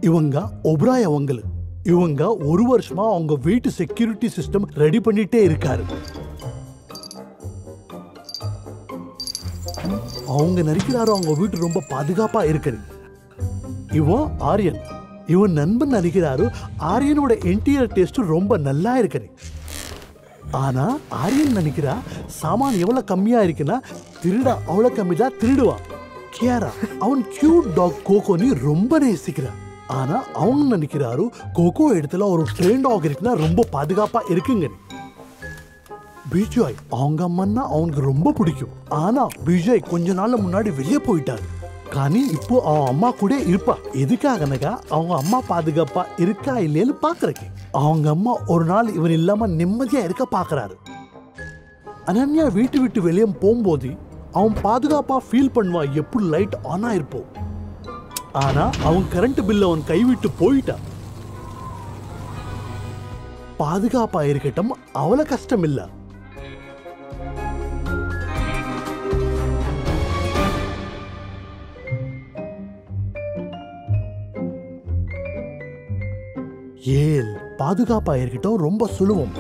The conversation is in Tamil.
இவங்க ஒப்ராய் அவங்களு. இவங்க ஒரு வருஷமா அவங்க வீட்டு செக்யூரிட்டி சிஸ்டம் ரெடி பண்ணிட்டே இருக்காரு. அவங்க நினைக்கிறாரு அவங்க வீட்டு ரொம்ப பாதுகாப்பா இருக்குது. இவன் ஆரியன். இவன் நண்பன் நினைக்கிறாரு ஆரியனோட இன்டீரியர் டேஸ்ட் ரொம்ப நல்லா இருக்குது. ஆனா ஆரியன் நினைக்கிறா சாமான் எவ்வளவு கம்மியா இருக்குன்னா திருடா அவ்வளவு கம்மி தான் திருடுவான். கியாரா அவன் கியூட் டாக் கோகோனி ரொம்ப நேசிக்கிறான். ஆனா அவங்க நினைக்கிறாரு கோகோ இடத்துல ஒரு ட்ரெயின் டாக் இருக்குன்னா ரொம்ப பாதுகாப்பா இருக்குங்க. பிஜய் அவங்க அம்மான்னா அவனுக்கு ரொம்ப பிடிக்கும். ஆனா பிஜய் கொஞ்ச நாள் முன்னாடி வெளியே போயிட்டாரு. கானி இப்போ அவன் அம்மா கூட இருப்பா. எதுக்காகனக்கா அவங்க அம்மா பாதுகாப்பா இருக்கா இல்லையான்னு பாக்குறக்கு. அவங்க அம்மா ஒரு நாள் இவன் இல்லாம நிம்மதியா இருக்க பாக்குறாரு. அனன்யா வீட்டு விட்டு வெளியே போகும்போது அவன் பாதுகாப்பா ஃபீல் பண்ணுவான் எப்படி லைட் ஆன் ஆயிருப்போம். ஆனா அவன் கரண்ட் பில் அவன் கைவிட்டு போயிட்டான். பாதுகாப்பா இருக்கட்டும் அவ்வளவு கஷ்டம் இல்ல. ஏல் பாதுகாப்பா இருக்கட்டும் ரொம்ப சுலபம்.